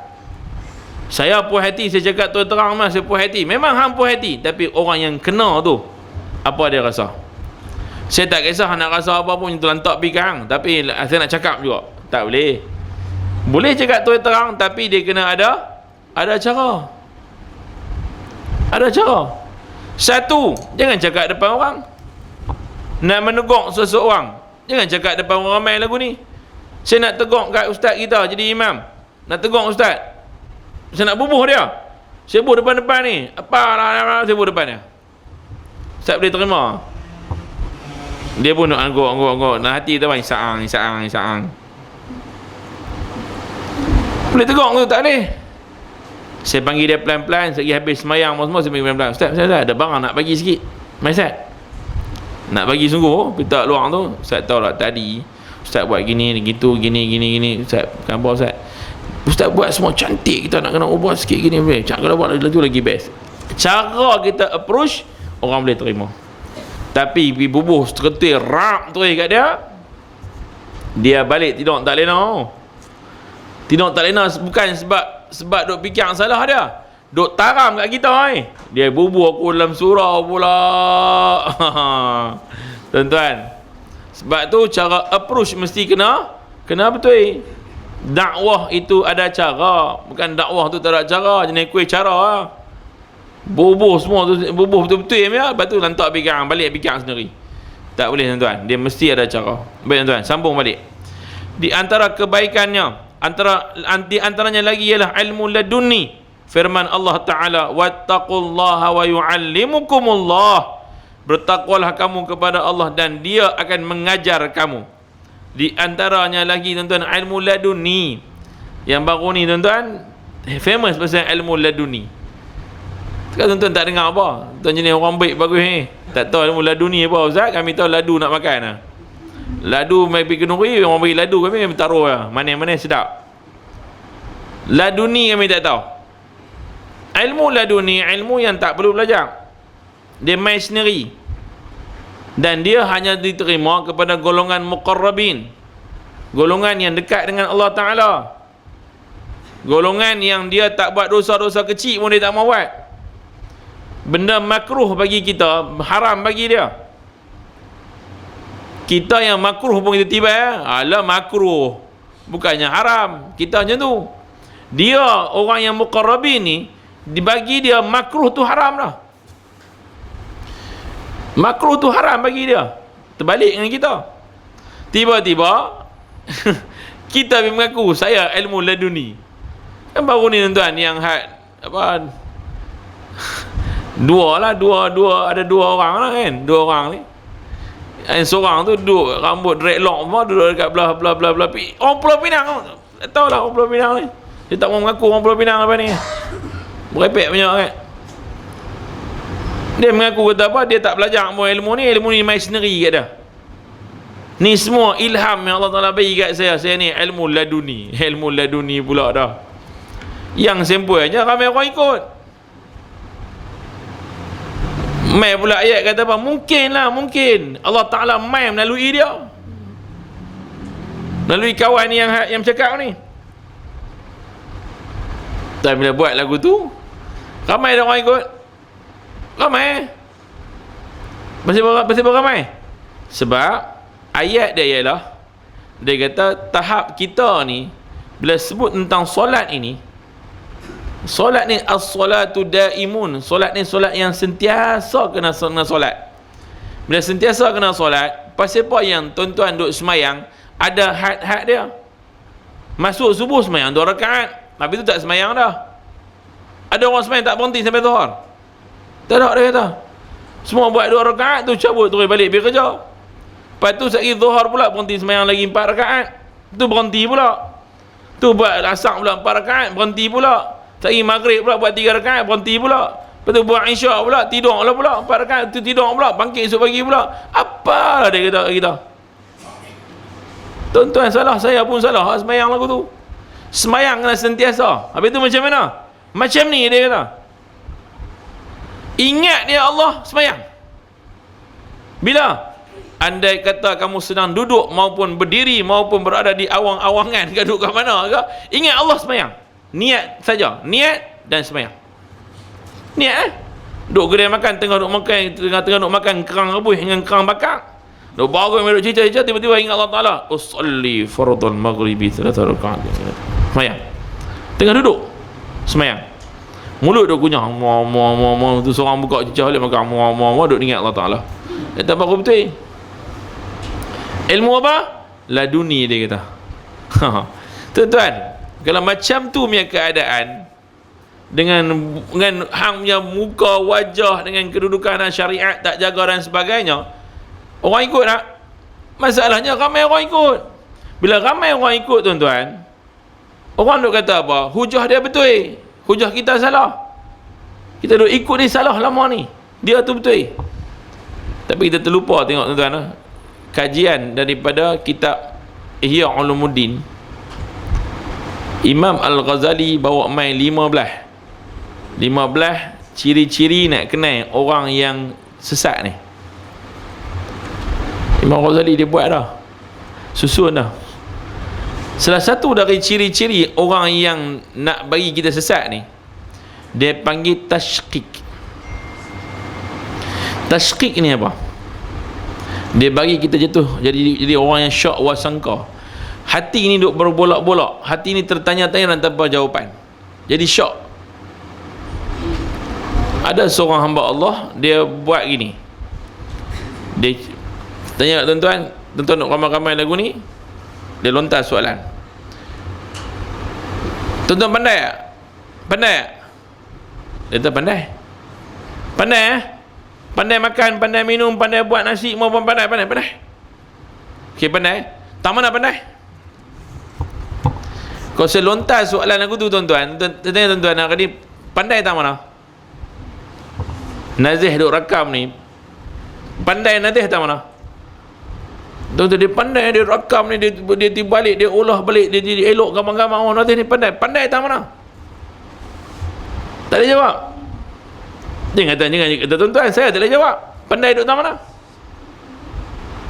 Saya puas hati, saya cakap terus terang mas, saya puas hati. Memang hang puas hati, tapi orang yang kena tu, apa dia rasa? Saya tak kisah nak rasa apa pun, terlantak pergi hang, tapi saya nak cakap juga. Tak boleh. Boleh cakap terus terang, tapi dia kena ada cara. Ada cara. Satu, jangan cakap depan orang. Nak meneguk seseorang, jangan cakap depan orang ramai lagu ni. Saya nak tegur kat ustaz kita jadi imam. Nak tegur ustaz. Saya nak bubuh dia. Saya bubuh depan-depan ni. Apa lah saya bubuh depan dia. Ustaz boleh terima. Dia pun nak angguk. Nah hati tu saang. Boleh tegur tu tak boleh. Saya panggil dia pelan-pelan. Sekali habis semayang semua saya panggil pelan-pelan. Ustaz ada barang nak bagi sikit. Mai Ustaz. Nak bagi sungguh. Kita luar tu. Ustaz tahu tak tadi Ustaz buat gini, gitu, gini. Ustaz, bukan apa Ustaz. Ustaz buat semua cantik. Kita nak kena ubah sikit gini. Kalau buat tu lagi best. Cara kita approach, orang boleh terima. Tapi pergi bubuh seketir, rap terus kat dia balik tidur tak lena. Tidur tak lena bukan sebab duk fikir salah dia. Duk taram kat kita Dia bubuh aku dalam surau pula. Tuan-tuan, sebab tu cara approach mesti kena betul. Dakwah itu ada cara, bukan dakwah tu tak ada cara. Jenis kuih cara bubuh semua tu, bubuh betul-betul ya. Lepas tu lantak pegang, balik pegang sendiri. Tak boleh tuan-tuan, dia mesti ada cara. Baik tuan-tuan, sambung balik. Di antara kebaikannya, di antaranya lagi ialah ilmu laduni. Firman Allah Ta'ala, wattaqullaha wa yu'allimukumullah. Bertakwalah kamu kepada Allah dan dia akan mengajar kamu. Di antaranya lagi tuan-tuan, ilmu laduni. Yang baru ni tuan-tuan, famous pasal ilmu laduni. Sekarang tuan-tuan tak dengar apa. Tuan jenis orang baik bagus ni. Tak tahu ilmu laduni apa Ustaz. Kami tahu ladu nak makan lah. Ladu mai pergi kenduri, orang bagi ladu kami taruh lah. Mana-mana sedap. Laduni kami tak tahu. Ilmu laduni, ilmu yang tak perlu belajar. Dia main sendiri. Dan dia hanya diterima kepada golongan muqarrabin. Golongan yang dekat dengan Allah Ta'ala. Golongan yang dia tak buat dosa-dosa kecil pun dia tak mau buat. Benda makruh bagi kita, haram bagi dia. Kita yang makruh pun kita tiba alah makruh, bukannya haram. Kita macam tu. Dia orang yang muqarrabin ni, dibagi dia makruh tu haram dah. Makruh tu haram bagi dia. Terbalik dengan kita. Tiba-tiba kita mengaku saya ilmu laduni. Kan baru ni tuan-tuan yang apa ada dua orang lah kan. Dua orang ni. Yang seorang tu duduk rambut dreadlock semua, duduk dekat belah orang Pulau Pinang. Tak tahu lah orang Pulau Pinang ni. Dia tak mau mengaku orang Pulau Pinang apa ni. Berepek banyak kan. Dia mengaku kata apa, dia tak belajar ilmu ni main sendiri kat dia. Ni semua ilham yang Allah Ta'ala bagi kat saya ni ilmu laduni. Ilmu laduni pula dah. Yang sempuanya ramai orang ikut. Mai pula ayat kata apa, mungkin Allah Ta'ala mai melalui dia, melalui kawan yang cakap ni. Dan bila buat lagu tu, ramai orang ikut. Ramai. Masih beramai. Sebab ayat dia ialah, dia kata tahap kita ni bila sebut tentang solat ini, solat ni as-salatu daimun. Solat ni solat yang sentiasa kena solat. Bila sentiasa kena solat, pasal apa yang tuan-tuan duk semayang ada had-had dia. Masuk subuh semayang 2 rakaat, tapi tu tak semayang dah. Ada orang semayang tak berhenti sampai zuhur. Tak ada, dia kata semua buat 2 rakaat tu, cabut terus balik pergi kerja. Lepas tu sekali zuhur pula berhenti semayang lagi 4 rakaat, tu berhenti pula. Tu buat asar pula 4 rakaat, berhenti pula. Sekali maghrib pula buat 3 rakaat, berhenti pula. Lepas tu buat isyak pula, tidur pula 4 rakaat, tu tidur pula, bangkit esok pagi pula. Apa dia kata kita? Tuan-tuan salah, saya pun salah semayang lagu tu. Semayang kena sentiasa. Habis tu macam mana? Macam ni dia kata. Ingat dia Allah semayang. Bila? Andai kata kamu sedang duduk maupun berdiri maupun berada di awang-awangan, duduk kat mana ke, ingat Allah semayang. Niat saja, niat dan semayang. Niat duduk kedai makan, tengah duduk makan kerang rebus dengan kerang bakar, duduk baru duduk cerita-cerita, tiba-tiba ingat Allah Ta'ala, usalli fardul maghribi 3 rakaat. Semayang. Tengah duduk semayang. Mulut duk kunyah, muah tu seorang buka cicah balik makan, muah duk ingat Allah Ta'ala. Dia tak baru betul. Ilmu apa? Laduni dia kata. Tuan-tuan, kalau macam tu punya keadaan, dengan hang punya muka, wajah, dengan kedudukan dan syariat tak jaga dan sebagainya, orang ikut tak? Masalahnya ramai orang ikut. Bila ramai orang ikut, tuan-tuan, orang duk kata apa? Hujah dia betul, hujah kita salah. Kita duk ikut ni salah lama ni, dia tu betul. Tapi kita terlupa tengok, tuan-tuan, kajian daripada kitab Ihya Ulumuddin. Imam Al-Ghazali bawa main 15 ciri-ciri nak kenal orang yang sesat ni. Imam Ghazali dia buat dah, susun dah. Salah satu dari ciri-ciri orang yang nak bagi kita sesat ni, dia panggil tashkik. Tashkik ni apa? Dia bagi kita jatuh jadi orang yang syak wasangka. Hati ni duk berbolak-bolak, hati ni tertanya-tanya dan tanpa jawapan, jadi syak. Ada seorang hamba Allah, dia buat gini, dia tanya kat tuan-tuan, tuan-tuan nak ramai-ramai lagu ni, dia lontar soalan. Tuan-tuan pandai tak? Pandai tak? Dia kata pandai. Pandai pandai makan, pandai minum, pandai buat nasi, mau pandai. Okey, pandai. Tak mana pandai? Kalau saya lontar soalan aku tu, tuan-tuan, tanya tuan-tuan, nak ni pandai tak mana? Nazih duk rakam ni, pandai Nazih tak mana? Tuan-tuan, dia pandai, dia rakam ni, dia balik, dia olah balik, dia elok gambar-gambar. Oh, Nazih ni pandai tak mana? Tak ada jawab. Jangan kata tuan-tuan, saya tak boleh jawab. Pandai duk tak mana?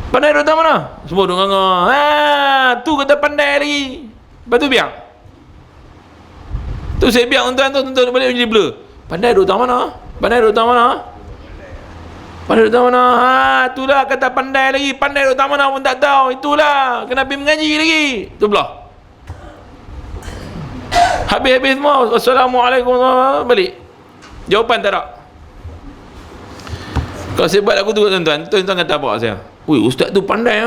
Pandai duk tak mana? Semua duk nganga. Tu kata pandai lagi. Lepas tu biar. Tu saya biar tuan-tuan balik jadi blur. Pandai duk tak mana? Pandai duk tak mana? Pandai duk tak mana? Itulah kata pandai lagi. Pandai duk tak mana pun tak tahu. Itulah kena pergi mengaji lagi. Tu belah. Habis semua. Assalamualaikum, balik. Jawapan tak ada. Kalau saya buat aku tu, tuan-tuan kata apa saya? Ui, ustaz tu pandai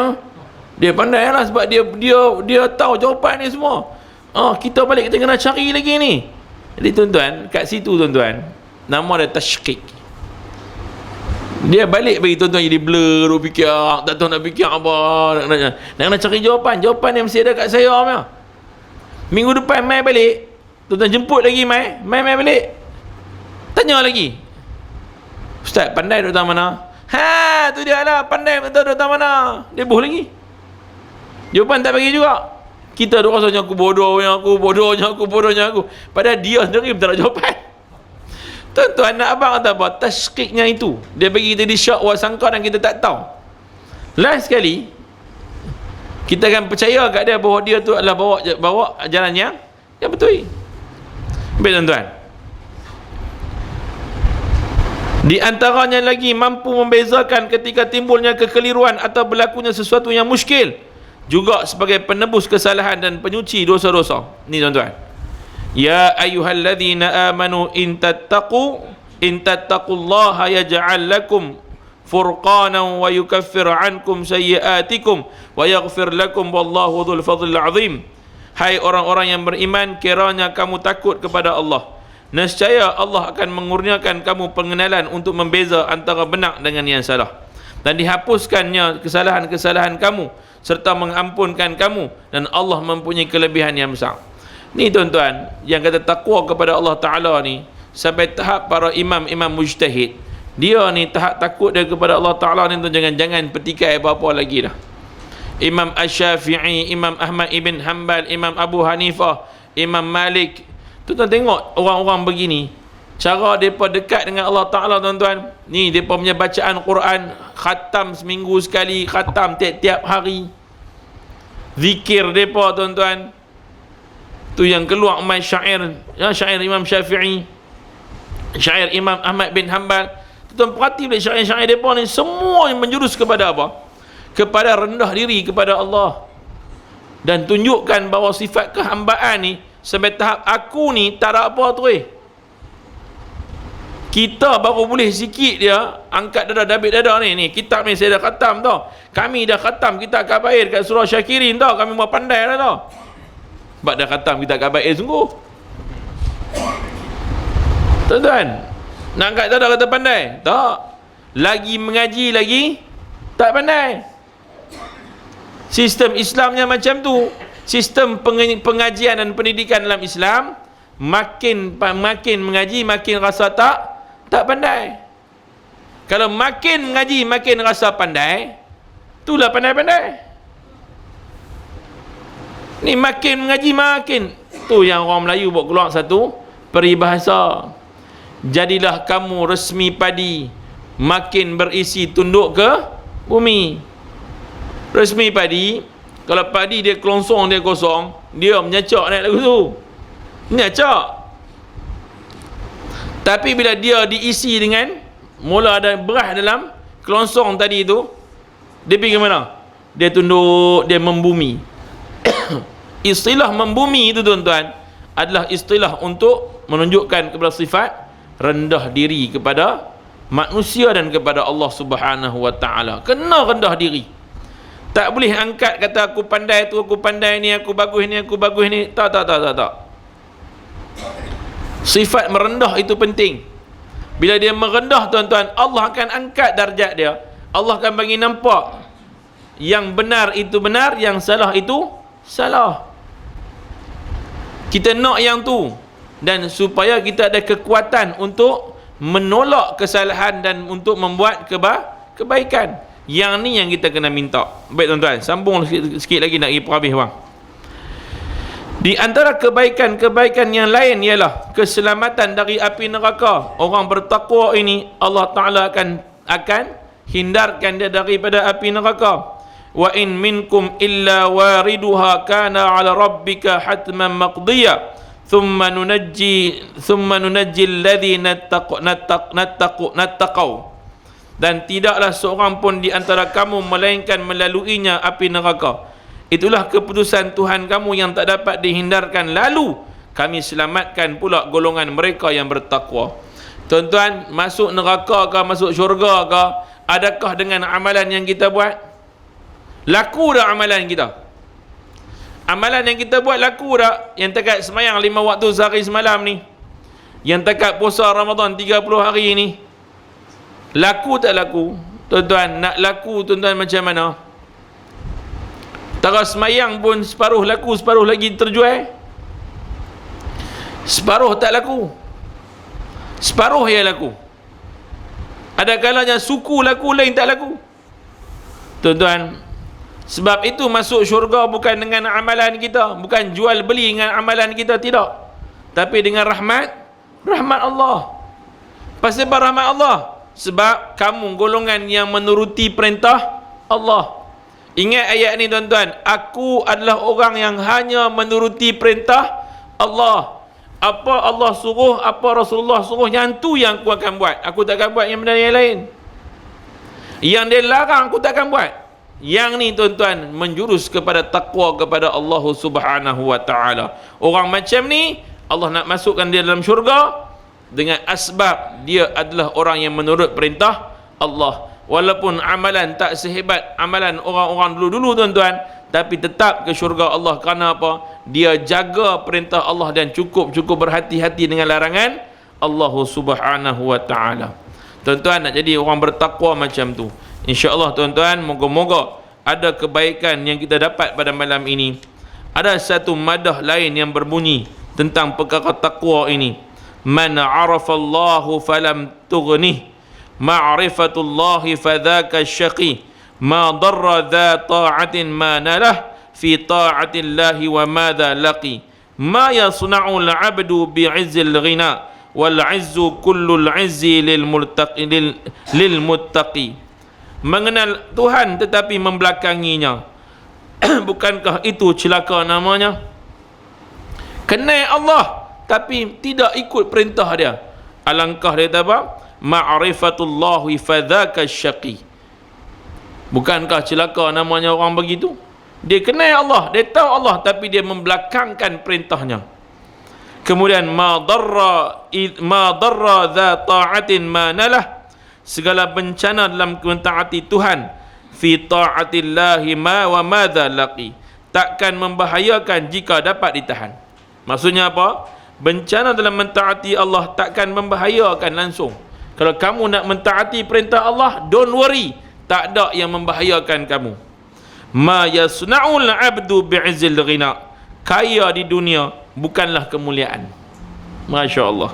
Dia pandai lah sebab dia tahu jawapan ni semua. Kita balik, kita kena cari lagi ni. Jadi tuan-tuan, kat situ tuan-tuan, nama dia tashkik. Dia balik bagi tuan-tuan jadi blur, duk fikir, tak tahu nak fikir apa, nak kena cari jawapan yang mesti ada kat saya punya. Minggu depan mai balik, tuan-tuan jemput lagi mai balik. Tanya lagi, ustaz pandai duk tak mana? Tu dia lah, pandai betul duk tak mana? Dia buh lagi, jawapan tak bagi juga. Kita duk rasanya aku bodohnya aku. Padahal dia sendiri tak ada jawapan. Tuan-tuan, nak abang kata apa? Tashkiknya itu, dia bagi kita di syak wasangka dan kita tak tahu. Last sekali kita akan percaya kat dia bahawa dia tu adalah bawa jalan yang betul. Baik tuan-tuan, di antaranya lagi mampu membezakan ketika timbulnya kekeliruan atau berlakunya sesuatu yang muskil, juga sebagai penebus kesalahan dan penyuci dosa-dosa. Ni tuan-tuan, ya ayyuhalladzina amanu in tattaqullaha yaj'al lakum furqanan wa yukaffir ankum sayyi'atikum wa yaghfir lakum wallahu dzul fadlil azim. Hai orang-orang yang beriman, kiranya kamu takut kepada Allah, nescaya Allah akan mengurniakan kamu pengenalan untuk membeza antara benar dengan yang salah, dan dihapuskannya kesalahan-kesalahan kamu serta mengampunkan kamu, dan Allah mempunyai kelebihan yang besar. Ni tuan-tuan, yang kata takwa kepada Allah Ta'ala ni, sampai tahap para imam-imam mujtahid, dia ni tahap takut dia kepada Allah Ta'ala ni tu, jangan petikai apa-apa lagi dah. Imam Asy-Syafi'i, Imam Ahmad ibn Hanbal, Imam Abu Hanifah, Imam Malik. Tuan-tuan tengok orang-orang begini, cara mereka dekat dengan Allah Ta'ala tuan-tuan. Ni mereka punya bacaan Quran, khatam seminggu sekali, khatam tiap-tiap hari. Zikir mereka tuan-tuan, tu yang keluar main syair, syair Imam Syafi'i, syair Imam Ahmad bin Hanbal. Tuan-tuan perhati boleh syair-syair mereka ni, semua yang menjurus kepada apa? Kepada rendah diri kepada Allah, dan tunjukkan bahawa sifat kehambaan ni sampai tahap aku ni tak ada apa tu. Kita baru boleh sikit dia angkat dada David dada ni kitab ni saya dah khatam tau. Kami dah khatam kitab Kabair kat surah Syakirin tau. Kami mau pandai dah tau. Sebab dah khatam kita agak baik sungguh. Tuan-tuan, nak angkat tak ada kata pandai? Tak. Lagi mengaji lagi tak pandai. Sistem Islamnya macam tu. Sistem pengajian dan pendidikan dalam Islam, makin mengaji makin rasa tak pandai. Kalau makin mengaji makin rasa pandai, itulah pandai-pandai. Ni makin mengaji makin, tu yang orang Melayu buat keluar satu peribahasa. Jadilah kamu resmi padi, makin berisi tunduk ke bumi. Resmi padi, kalau padi dia kelongsong, dia kosong, dia menyacak naik lagu tu, menyacak. Tapi bila dia diisi dengan, mula ada beras dalam kelongsong tadi tu, dia pergi ke mana? Dia tunduk, dia membumi. Istilah membumi itu tuan-tuan adalah istilah untuk menunjukkan kepada sifat rendah diri kepada manusia dan kepada Allah Subhanahu wa taala. Kena rendah diri. Tak boleh angkat kata aku pandai tu, aku pandai ni, aku bagus ni, aku bagus ni. Tak. Sifat merendah itu penting. Bila dia merendah tuan-tuan, Allah akan angkat darjat dia. Allah akan bagi nampak yang benar itu benar, yang salah itu salah. Kita nak yang tu, dan supaya kita ada kekuatan untuk menolak kesalahan dan untuk membuat kebaikan. Yang ni yang kita kena minta. Baik tuan-tuan, sambung sikit lagi nak pergi perhabis bang. Di antara kebaikan-kebaikan yang lain ialah keselamatan dari api neraka. Orang bertakwa ini Allah Ta'ala akan hindarkan dia daripada api neraka. Wa in minkum illa wariduha kana ala rabbika hatman maqdiya thumma nunajji alladhi nattaqaw. Dan tidaklah seorang pun di antara kamu melainkan melaluinya api neraka. Itulah keputusan Tuhan kamu yang tak dapat dihindarkan, lalu kami selamatkan pula golongan mereka yang bertakwa. Tuan-tuan, masuk neraka ke masuk syurga ke, adakah dengan amalan yang kita buat? Laku dah amalan kita? Amalan yang kita buat laku dah? Yang dekat semayang 5 waktu sehari semalam ni, yang dekat puasa Ramadan 30 hari ni, laku tak laku? Tuan-tuan, nak laku tuan-tuan macam mana? Tara semayang pun separuh laku, separuh lagi terjual. Separuh tak laku, separuh yang laku. Ada kalanya suku laku, lain tak laku. Tuan-tuan, sebab itu masuk syurga bukan dengan amalan kita, bukan jual beli dengan amalan kita, tidak, tapi dengan rahmat Allah. Pasal rahmat Allah, sebab kamu golongan yang menuruti perintah Allah. Ingat ayat ni tuan-tuan, aku adalah orang yang hanya menuruti perintah Allah. Apa Allah suruh, apa Rasulullah suruh, yang tu yang aku akan buat. Aku tak akan buat yang benda yang lain. Yang dia larang aku tak akan buat. Yang ni tuan-tuan menjurus kepada takwa kepada Allah Subhanahu wa taala. Orang macam ni Allah nak masukkan dia dalam syurga dengan asbab dia adalah orang yang menurut perintah Allah. Walaupun amalan tak sehebat amalan orang-orang dulu-dulu tuan-tuan, tapi tetap ke syurga Allah. Kerana apa? Dia jaga perintah Allah dan cukup berhati-hati dengan larangan Allah Subhanahu wa taala. Tuan-tuan, nak jadi orang bertakwa macam tu, insya-Allah tuan-tuan, moga-moga ada kebaikan yang kita dapat pada malam ini. Ada satu madah lain yang berbunyi tentang perkara takwa ini. Man 'arafa Allahu falam tughnih, ma'rifatullahi fadzaka syaqi, ma darra dha ta'atin ma nalah fi ta'atillahi wa madza laqi, ma yasna'u al-'abdu bi'izzil ghina wal 'izzu kullul 'izzi lil muttaqi. Mengenal Tuhan tetapi membelakanginya, bukankah itu celaka namanya? Kenal Allah tapi tidak ikut perintah dia, alangkah dia apa? Ma'rifatullahi fadzaka syaqi. Bukankah celaka namanya orang begitu? Dia kenal Allah, dia tahu Allah, tapi dia membelakangkan perintahnya. Kemudian ma darra dha ta'atin ma nalah, segala bencana dalam mentaati Tuhan, fi ta'atillahi ma wa madza laqi, takkan membahayakan jika dapat ditahan. Maksudnya apa? Bencana dalam mentaati Allah takkan membahayakan langsung. Kalau kamu nak mentaati perintah Allah, don't worry, tak ada yang membahayakan kamu. Ma yasna'ul 'abdu bi'izzil ghina. Kaya di dunia bukanlah kemuliaan. Masya Allah.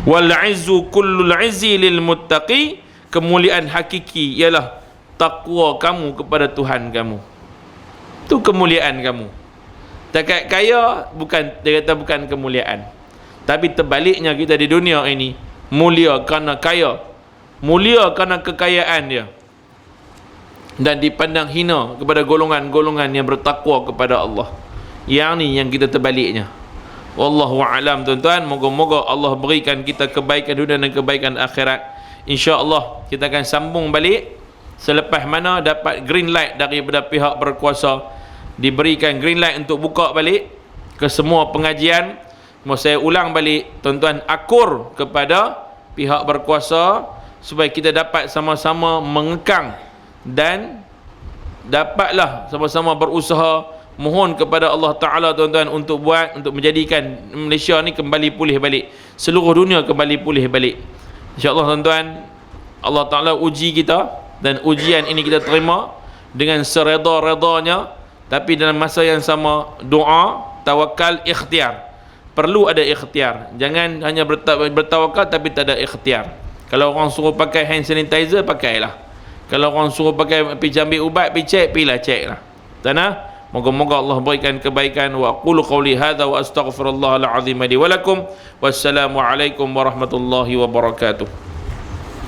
Wal 'izzu kullul 'izzi lil muttaqi. Kemuliaan hakiki ialah takwa kamu kepada Tuhan kamu. Itu kemuliaan kamu. Takat kaya bukan, dia kata bukan kemuliaan. Tapi terbaliknya kita di dunia ini mulia kerana kaya, mulia kerana kekayaan dia, dan dipandang hina kepada golongan-golongan yang bertakwa kepada Allah. Yang ni yang kita terbaliknya. Wallahu a'lam tuan-tuan. Moga-moga Allah berikan kita kebaikan dunia dan kebaikan akhirat. InsyaAllah kita akan sambung balik selepas mana dapat green light daripada pihak berkuasa, diberikan green light untuk buka balik ke semua pengajian. Mau saya ulang balik, tuan-tuan, akur kepada pihak berkuasa supaya kita dapat sama-sama mengekang dan dapatlah sama-sama berusaha mohon kepada Allah Ta'ala tuan-tuan untuk menjadikan Malaysia ni kembali pulih balik, seluruh dunia kembali pulih balik. InsyaAllah tuan-tuan, Allah Ta'ala uji kita dan ujian ini kita terima dengan sereda-redanya, tapi dalam masa yang sama doa, tawakal, ikhtiar. Perlu ada ikhtiar. Jangan hanya bertawakal tapi tak ada ikhtiar. Kalau orang suruh pakai hand sanitizer, pakailah. Kalau orang suruh pakai pergi ambil ubat, pergi cek, pergilah cek lah. Tanah, moga-moga Allah berikan kebaikan. Wa aqulu qawli hadha wa astaghfirullahal azim li wa lakum. Wassalamualaikum warahmatullahi wabarakatuh.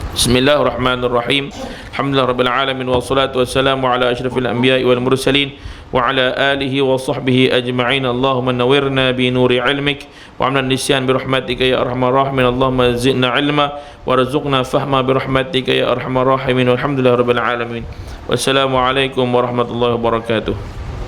Bismillahirrahmanirrahim. Alhamdulillahirabbil alamin wassalatu wassalamu ala asyrafil anbiya'i wal mursalin wa ala alihi wa sahbihi ajma'in. Allahumma nawwirna bi nuri ilmik wa amna nisyan bi rahmatika ya arhamar rahimin. Allahumma zidna ilma warzuqna fahma bi rahmatika ya arhamar rahimin. Walhamdulillahirabbil alamin. Wassalamu alaikum warahmatullahi wabarakatuh.